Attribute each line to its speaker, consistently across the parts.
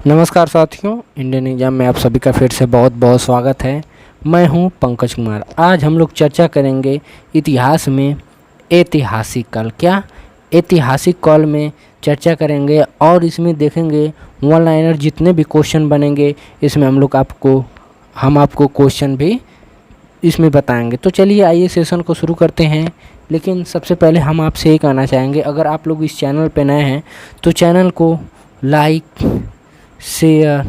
Speaker 1: नमस्कार साथियों, Indian exam में आप सभी का फिर से बहुत बहुत स्वागत है। मैं हूं पंकज कुमार। आज हम लोग चर्चा करेंगे इतिहास में ऐतिहासिक काल। क्या ऐतिहासिक काल में चर्चा करेंगे और इसमें देखेंगे वन लाइनर जितने भी क्वेश्चन बनेंगे इसमें हम आपको क्वेश्चन भी इसमें बताएंगे। तो चलिए आइए सेशन को शुरू करते हैं। लेकिन सबसे पहले हम आपसे ये कहना चाहेंगे, अगर आप लोग इस चैनल पर नए हैं तो चैनल को लाइक शेयर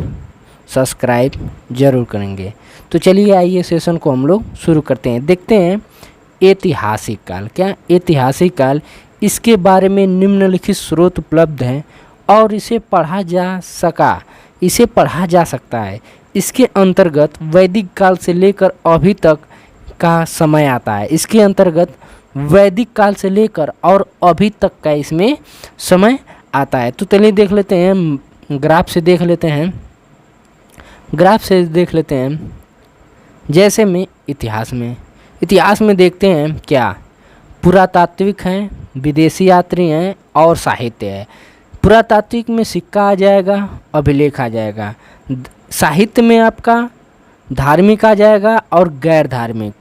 Speaker 1: सब्सक्राइब ज़रूर करेंगे। तो चलिए आइए सेशन को हम लोग शुरू करते हैं। देखते हैं ऐतिहासिक काल। क्या ऐतिहासिक काल, इसके बारे में निम्नलिखित स्रोत उपलब्ध हैं और इसे पढ़ा जा सकता है। इसके अंतर्गत वैदिक काल से लेकर अभी तक का समय आता है। इसके अंतर्गत वैदिक काल से लेकर और अभी तक का इसमें समय आता है। तो चलिए देख लेते हैं, ग्राफ से देख लेते हैं। जैसे में इतिहास में देखते हैं क्या पुरातात्विक हैं, विदेशी यात्री हैं और साहित्य है। पुरातात्विक में सिक्का आ जाएगा, अभिलेख आ जाएगा। साहित्य में आपका धार्मिक आ जाएगा और गैर धार्मिक,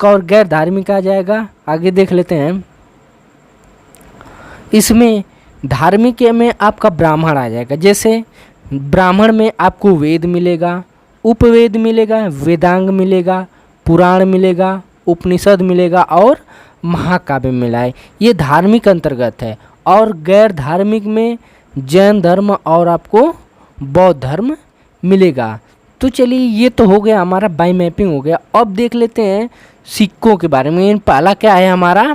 Speaker 1: और गैर धार्मिक आ जाएगा। आगे देख लेते हैं। इसमें धार्मिक में आपका ब्राह्मण आ जाएगा। जैसे ब्राह्मण में आपको वेद मिलेगा, उपवेद मिलेगा, वेदांग मिलेगा, पुराण मिलेगा, उपनिषद मिलेगा और महाकाव्य मिला है। ये धार्मिक अंतर्गत है। और गैर धार्मिक में जैन धर्म और आपको बौद्ध धर्म मिलेगा। तो चलिए ये तो हो गया, हमारा बाई मैपिंग हो गया। अब देख लेते हैं सिक्कों के बारे में। पहला क्या है हमारा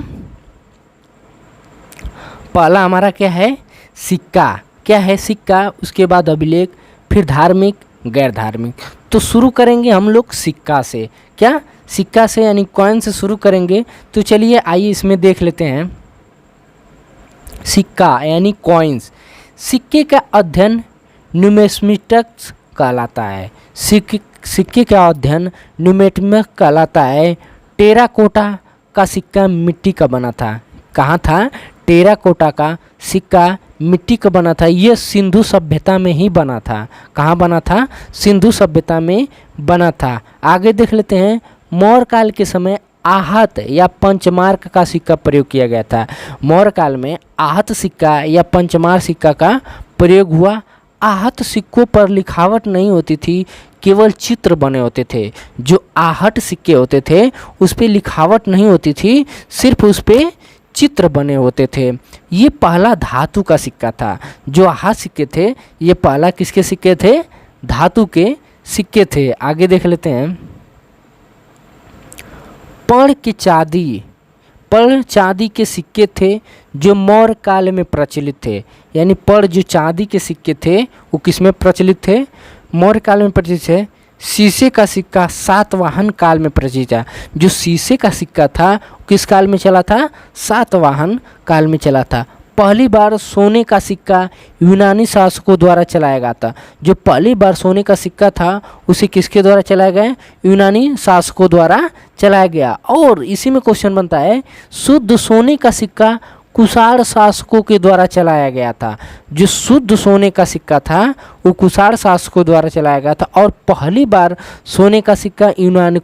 Speaker 1: क्या है सिक्का। क्या है सिक्का, उसके बाद अभिलेख, फिर धार्मिक, गैर धार्मिक। तो शुरू करेंगे हम लोग सिक्का से। क्या सिक्का से यानी कॉइन से शुरू करेंगे। तो चलिए आइए इसमें देख लेते हैं। सिक्का यानी कॉइन्स। सिक्के का अध्ययन न्यूमिस्मेटिक्स कहलाता है। सिक्के का अध्ययन न्यूमिस्मेटिक्स कहलाता है। टेराकोटा का सिक्का मिट्टी का बना था। कहाँ था? टेराकोटा का सिक्का मिट्टी का बना था। यह सिंधु सभ्यता में ही बना था। कहाँ बना था? सिंधु सभ्यता में बना था। आगे देख लेते हैं। मौर्य काल के समय आहत या पंचमार्क का सिक्का प्रयोग किया गया था। मौर्य काल में आहत सिक्का या पंचमार्क सिक्का का प्रयोग हुआ। आहत सिक्कों पर लिखावट नहीं होती थी, केवल चित्र बने होते थे। जो आहट सिक्के होते थे उस पर लिखावट नहीं होती थी, सिर्फ उस पर चित्र बने होते थे। ये पहला धातु का सिक्का था। जो आहत सिक्के थे ये पहला किसके सिक्के थे? धातु के सिक्के थे। आगे देख लेते हैं। पर्ण चांदी के सिक्के थे जो मौर्य काल में प्रचलित थे। यानी पर्ण जो चांदी के सिक्के थे वो किस में प्रचलित थे? मौर्य काल में प्रचलित है। शीशे का सिक्का सातवाहन काल में प्रचलित था। जो शीशे का सिक्का था किस काल में चला था? सातवाहन काल में चला था। पहली बार सोने का सिक्का यूनानी शासकों द्वारा चलाया गया था। जो पहली बार सोने का सिक्का था उसे किसके द्वारा चलाया गया? यूनानी शासकों द्वारा चलाया गया। और इसी में क्वेश्चन बनता है, शुद्ध सोने का सिक्का कुषाण शासकों के द्वारा चलाया गया था। जो शुद्ध सोने का सिक्का था वो कुषाण शासकों द्वारा चलाया गया था। और पहली बार सोने का सिक्का यूनानी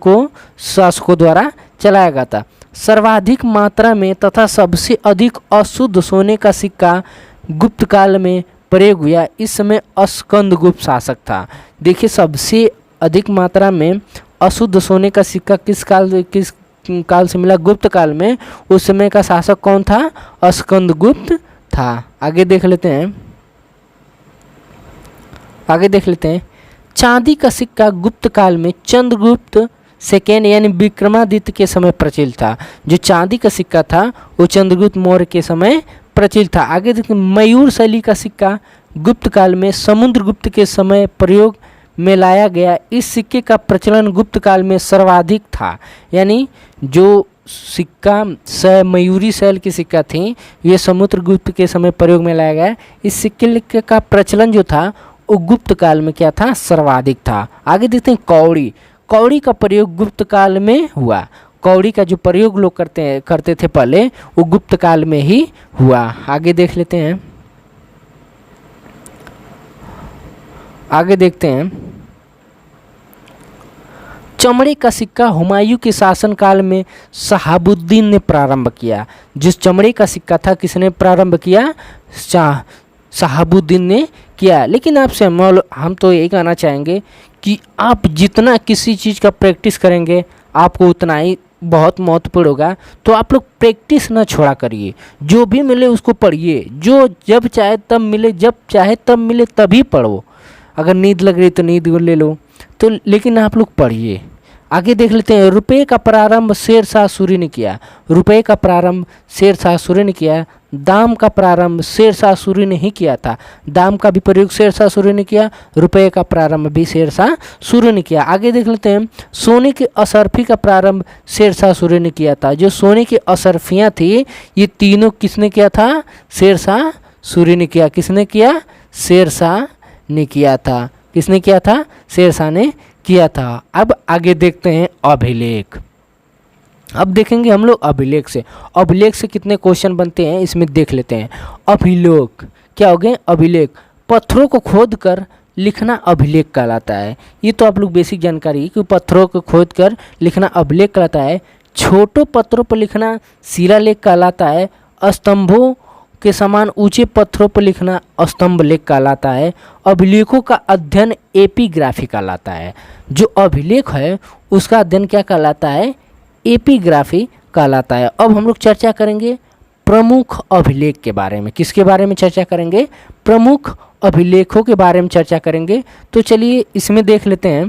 Speaker 1: शासकों द्वारा चलाया गया था। सर्वाधिक मात्रा में तथा सबसे अधिक अशुद्ध सोने का सिक्का गुप्त काल में प्रयोग हुआ। इस समय स्कंदगुप्त शासक था। देखिए सबसे अधिक मात्रा में अशुद्ध सोने का सिक्का किस काल से मिला? गुप्त काल में। उस समय का शासक कौन था? स्कंदगुप्त था। आगे देख लेते हैं। चांदी का सिक्का गुप्त काल में चंद्रगुप्त सेकेंड यानी विक्रमादित्य के समय प्रचलित था। जो चांदी का सिक्का था वो चंद्रगुप्त मौर्य के समय प्रचलित था। आगे देखिए। मयूर शैली का सिक्का गुप्त काल में समुद्रगुप्त के समय प्रयोग में लाया गया। इस सिक्के का प्रचलन गुप्त काल में सर्वाधिक था। यानी जो सिक्का मयूरी शैल की सिक्का थी ये समुद्रगुप्त के समय प्रयोग में लाया गया। इस सिक्के का प्रचलन जो था वो गुप्त काल में क्या था? सर्वाधिक था। आगे देखते हैं। कौड़ी का प्रयोग गुप्त काल में हुआ। कौड़ी का जो प्रयोग लोग करते थे पहले वो गुप्त काल में ही हुआ। आगे देख लेते हैं। आगे देखते हैं, चमड़े का सिक्का हुमायूं के शासनकाल में शहाबुद्दीन ने प्रारंभ किया। जिस चमड़े का सिक्का था किसने प्रारंभ किया? शहाबुद्दीन ने किया। लेकिन आपसे हम तो यही कहना चाहेंगे कि आप जितना किसी चीज़ का प्रैक्टिस करेंगे आपको उतना ही बहुत महत्वपूर्ण होगा। तो आप लोग प्रैक्टिस ना छोड़ा करिए, जो भी मिले उसको पढ़िए, जो जब चाहे तब मिले, जब चाहे तब मिले तभी पढ़ो। अगर नींद लग रही तो नींद ले लो, तो लेकिन आप लोग पढ़िए। आगे देख लेते हैं, रुपये का प्रारंभ शेरशाह सूरी ने किया। रुपये का प्रारंभ शेरशाह सूरी ने किया। दाम का प्रारंभ शेरशाह सूरी ने ही किया था। दाम का भी प्रयोग शेरशाह सूरी ने किया, रुपये का प्रारंभ भी शेरशाह सूरी ने किया। आगे देख लेते हैं, सोने की असरफी का प्रारंभ शेरशाह सूरी ने किया था। जो सोने की असरफियाँ थी ये तीनों किसने किया था? शेरशाह सूरी ने किया। किसने किया? शेरशाह ने किया था। किसने किया था? शेरशाह ने किया था। अब आगे देखते हैं अभिलेख। अब देखेंगे हम लोग अभिलेख से। अभिलेख से कितने क्वेश्चन बनते हैं इसमें देख लेते हैं। अभिलेख क्या हो गए? अभिलेख पत्थरों को खोद कर लिखना अभिलेख कहलाता है। ये तो आप लोग बेसिक जानकारी कि पत्थरों को खोद कर लिखना अभिलेख कहलाता है। छोटों पत्थरों पर लिखना शिलालेख कहलाता है। स्तंभों के समान ऊंचे पत्थरों पर लिखना स्तंभ लेख कहलाता है। अभिलेखों का अध्ययन एपिग्राफी कहलाता है। जो अभिलेख है उसका अध्ययन क्या कहलाता है? एपिग्राफी कहलाता है। अब हम लोग चर्चा करेंगे प्रमुख अभिलेख के बारे में। किसके बारे में चर्चा करेंगे? प्रमुख अभिलेखों के बारे में चर्चा करेंगे। तो चलिए इसमें देख लेते हैं।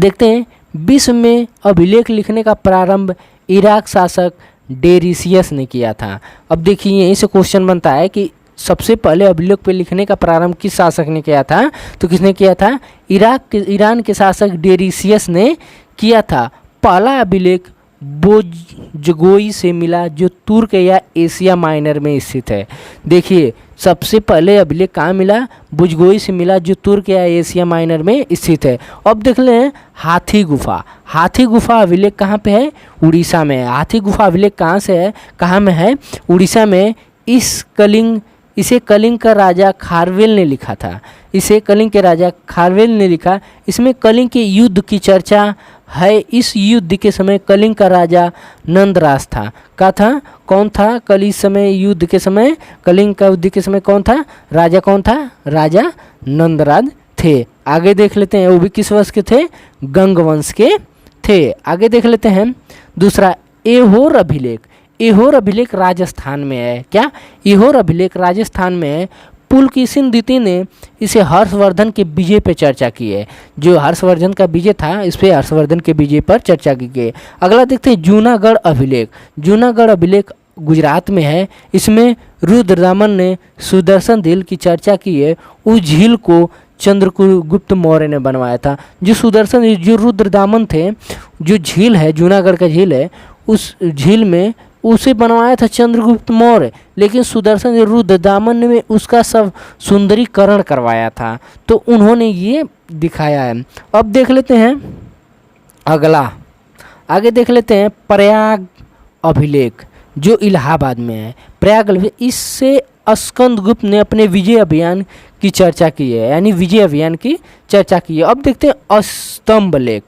Speaker 1: देखते हैं, विश्व में अभिलेख लिखने का प्रारंभ इराक शासक डेरिसियस ने किया था। अब देखिए यहीं से क्वेश्चन बनता है कि सबसे पहले अभिलेख पे लिखने का प्रारंभ किस शासक ने किया था? तो किसने किया था? ईरान के शासक डेरिसियस ने किया था। पहला अभिलेख बुजगोई से मिला जो तुर्क या एशिया माइनर में स्थित है। देखिए सबसे पहले अभिलेख कहाँ मिला? बुजगोई से मिला जो तुर्क या एशिया माइनर में स्थित है। अब देख लें हाथी गुफा। हाथी गुफा अभिलेख कहाँ पे है? उड़ीसा में है। हाथी गुफा अभिलेख कहाँ से है? कहाँ में है? उड़ीसा में। इसे कलिंग का राजा खारवेल ने लिखा था। इसे कलिंग के राजा खारवेल ने लिखा। इसमें कलिंग के युद्ध की चर्चा है। इस युद्ध के समय कलिंग का राजा नंदराज था। का था? कौन था? कल इस समय युद्ध के समय कलिंग का युद्ध के समय कौन था? राजा कौन था? राजा नंदराज थे। आगे देख लेते हैं, वो भी किस वंश के थे? गंग वंश के थे। आगे देख लेते हैं दूसरा ऐहोर अभिलेख। ऐहोर अभिलेख राजस्थान में है। क्या? ऐहोर अभिलेख राजस्थान में है। पुलकेशिन द्वितीय ने इसे हर्षवर्धन के विजय पर चर्चा की है। जो हर्षवर्धन का विजय था इस पे हर्षवर्धन के विजय पर चर्चा की गई। अगला देखते हैं जूनागढ़ अभिलेख। जूनागढ़ अभिलेख गुजरात में है। इसमें रुद्रदामन ने सुदर्शन झील की चर्चा की है। उस झील को चंद्रगुप्त मौर्य ने बनवाया था। जो रुद्रदामन थे, जो झील है जूनागढ़ का झील है, उस झील में उसे बनवाया था चंद्रगुप्त मौर्य, लेकिन सुदर्शन रुद्रदामन ने उसका सब सुंदरीकरण करवाया था। तो उन्होंने ये दिखाया है। अब देख लेते हैं अगला। आगे देख लेते हैं प्रयाग अभिलेख जो इलाहाबाद में है। प्रयाग अभिलेख, इससे स्कंदगुप्त ने अपने विजय अभियान की चर्चा की है, यानी विजय अभियान की चर्चा की है। अब देखते हैं स्तंभ लेख,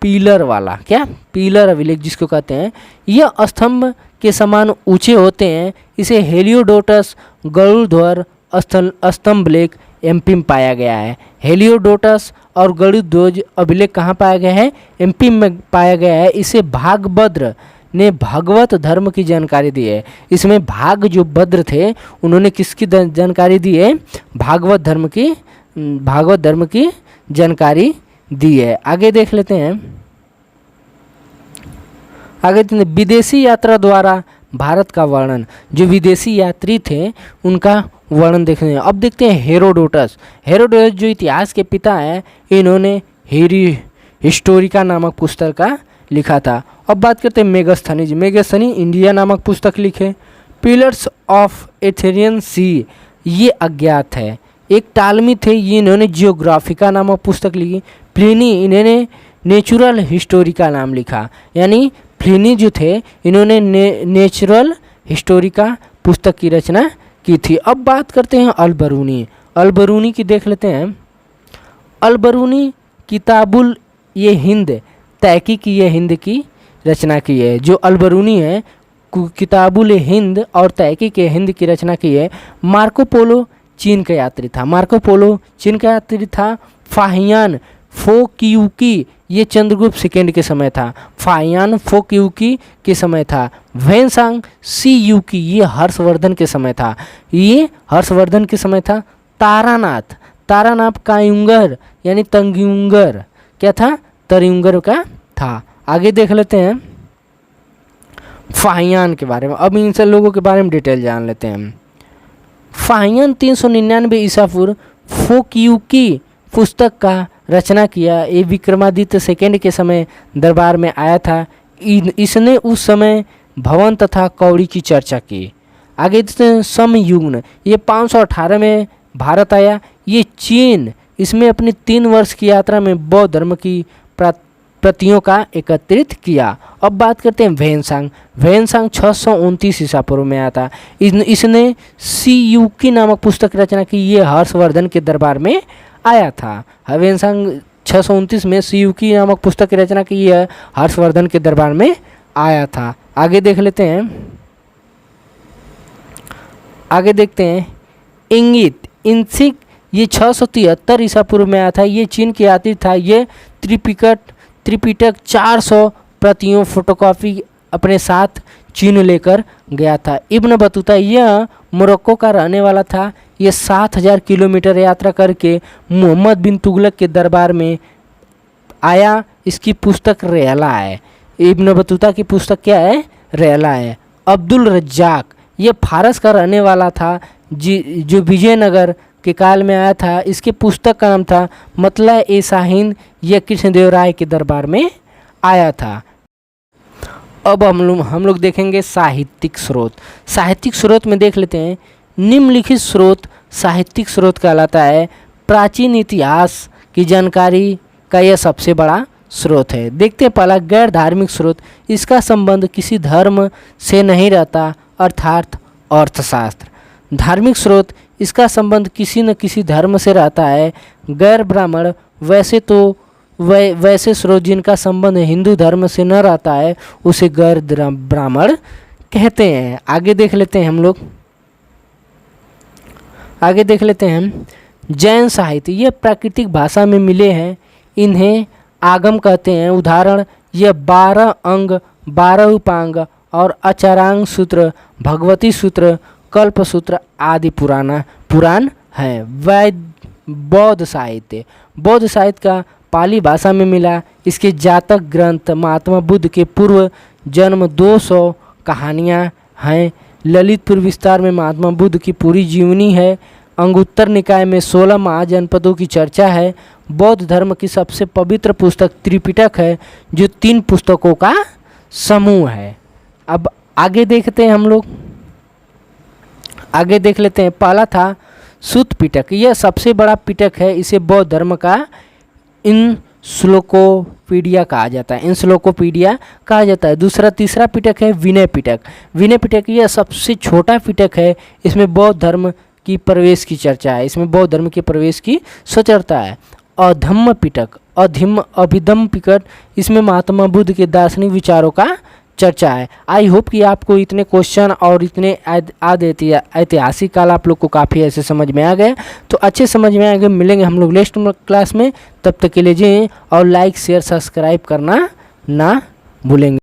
Speaker 1: पिलर वाला। क्या? पिलर अभिलेख जिसको कहते हैं। यह स्तंभ के समान ऊंचे होते हैं। इसे हेलियोडोटस गरुड़ध्वज स्तंभ लेख एमपी में पाया गया है। हेलियोडोटस और गरुड़ध्वज अभिलेख कहाँ पाया गया है? एमपी में पाया गया है। इसे भागभद्र ने भागवत धर्म की जानकारी दी है। इसमें भाग जो भद्र थे उन्होंने किसकी जानकारी दी है? भागवत धर्म की जानकारी दी है। आगे देख लेते हैं। आगे विदेशी यात्रा द्वारा भारत का वर्णन। जो विदेशी यात्री थे उनका वर्णन देखते हैं। अब देखते हैं हेरोडोटस। हेरोडोटस जो इतिहास के पिता हैं, इन्होंने हिस्टोरिका नामक पुस्तक का लिखा था। अब बात करते हैं मेगस्थनीज। मेगस्थनी इंडिया नामक पुस्तक लिखे। पिलर्स ऑफ एथेरियन सी ये अज्ञात है। एक टालमी थे, ये इन्होंने जियोग्राफिका नामक पुस्तक लिखी। प्लिनी इन्होंने नेचुरल हिस्टोरिका नाम लिखा, यानी प्लिनी जो थे इन्होंने नेचुरल हिस्टोरिका पुस्तक की रचना की थी। अब बात करते हैं अलबरूनी। अलबरूनी की देख लेते हैं। अलबरूनी किताबुल ये हिंद तहकीक ये हिंद की रचना की है। जो अलबरूनी है किताबुल हिंद और तहकीक हिंद की रचना की है। मार्को पोलो चीन का यात्री था। मार्को पोलो चीन का यात्री था। फाहियान फोक्यूकी ये चंद्रगुप्त सेकेंड के समय था। फाहियान फोक्यूकी के समय था। वेनसांग सीयूकी ये हर्षवर्धन के समय था। ये हर्षवर्धन के समय था। तारानाथ तारानाथ कायुंगर यानी तंगयुंगर क्या था, तरियुंगर का था। आगे देख लेते हैं फाहियान के बारे में। अब इन सब लोगों के बारे में डिटेल जान लेते हैं। फाहियान 399 ईसा पूर्व फोक्यूकी पुस्तक का रचना किया। ये विक्रमादित्य सेकेंड के समय दरबार में आया था। इसने उस समय भवन तथा कौड़ी की चर्चा की। आगे देखते हैं समयुग्न ये 518 में भारत आया। ये चीन इसमें अपनी 3 वर्ष की यात्रा में बौद्ध धर्म की प्रतियों का एकत्रित किया। अब बात करते हैं वेनसांग। वेनसांग 629 ईसा पूर्व में आया था। इसने सीयूकी नामक पुस्तक रचना की। ये हर्षवर्धन के दरबार में आया था। वेनसांग 629 में सीयूकी नामक पुस्तक की रचना की है, हर्षवर्धन के दरबार में आया था। आगे देख लेते हैं। आगे देखते हैं इंगित इंसिक ये 673 ईसा पूर्व में आया था। ये चीन के यात्री था। ये त्रिपिटक 400 प्रतियों फोटोकॉपी अपने साथ चीन लेकर गया था। इब्न बतूता यह मोरक्को का रहने वाला था। ये 7000 किलोमीटर यात्रा करके मोहम्मद बिन तुगलक के दरबार में आया। इसकी पुस्तक रेला है। इब्न बतूता की पुस्तक क्या है, रेला है। अब्दुल रज्जाक ये फारस का रहने वाला था जो विजयनगर के काल में आया था। इसके पुस्तक का नाम था मतला ए शाहीन। यह कृष्णदेव राय के दरबार में आया था। अब हम लोग देखेंगे साहित्यिक स्रोत। साहित्यिक स्रोत में देख लेते हैं। निम्नलिखित स्रोत साहित्यिक स्रोत कहलाता है। प्राचीन इतिहास की जानकारी का यह सबसे बड़ा स्रोत है। देखते हैं पहला गैर धार्मिक स्रोत। इसका संबंध किसी धर्म से नहीं रहता अर्थात अर्थशास्त्र। धार्मिक स्रोत इसका संबंध किसी न किसी धर्म से रहता है। गैर ब्राह्मण वैसे स्रोत जिनका संबंध हिंदू धर्म से न रहता है उसे गैर ब्राह्मण कहते हैं। आगे देख लेते हैं हम लोग। आगे देख लेते हैं जैन साहित्य। ये प्राकृतिक भाषा में मिले हैं। इन्हें आगम कहते हैं। उदाहरण ये 12 अंग 12 उपांग और अचारांग सूत्र, भगवती सूत्र, कल्प सूत्र आदि पुराण है। बौद्ध साहित्य। बौद्ध साहित्य का पाली भाषा में मिला। इसके जातक ग्रंथ महात्मा बुद्ध के पूर्व जन्म 200 कहानियाँ हैं। ललितपुर विस्तार में महात्मा बुद्ध की पूरी जीवनी है। अंगुत्तर निकाय में 16 महाजनपदों की चर्चा है। बौद्ध धर्म की सबसे पवित्र पुस्तक त्रिपिटक है जो 3 पुस्तकों का समूह है। अब आगे देखते हैं हम लोग। आगे देख लेते हैं। पहला था सुत्त पिटक। यह सबसे बड़ा पिटक है। इसे बौद्ध धर्म का इनसाइक्लोपीडिया कहा जाता है। इनसाइक्लोपीडिया कहा जाता है। तीसरा पिटक है विनय पिटक। विनय पिटक यह सबसे छोटा पिटक है। इसमें बौद्ध धर्म की प्रवेश की चर्चा है। इसमें बौद्ध धर्म के प्रवेश की चर्चा है। अधम्म पिटक अभिधम्म पिटक इसमें महात्मा बुद्ध के दार्शनिक विचारों का चर्चा है। आई होप कि आपको इतने क्वेश्चन और इतने ऐतिहासिक काल आप लोग को काफ़ी ऐसे समझ में आ गए। तो अच्छे समझ में आ गए। मिलेंगे हम लोग नेक्स्ट क्लास में। तब तक के लिए जी और लाइक शेयर सब्सक्राइब करना ना भूलेंगे।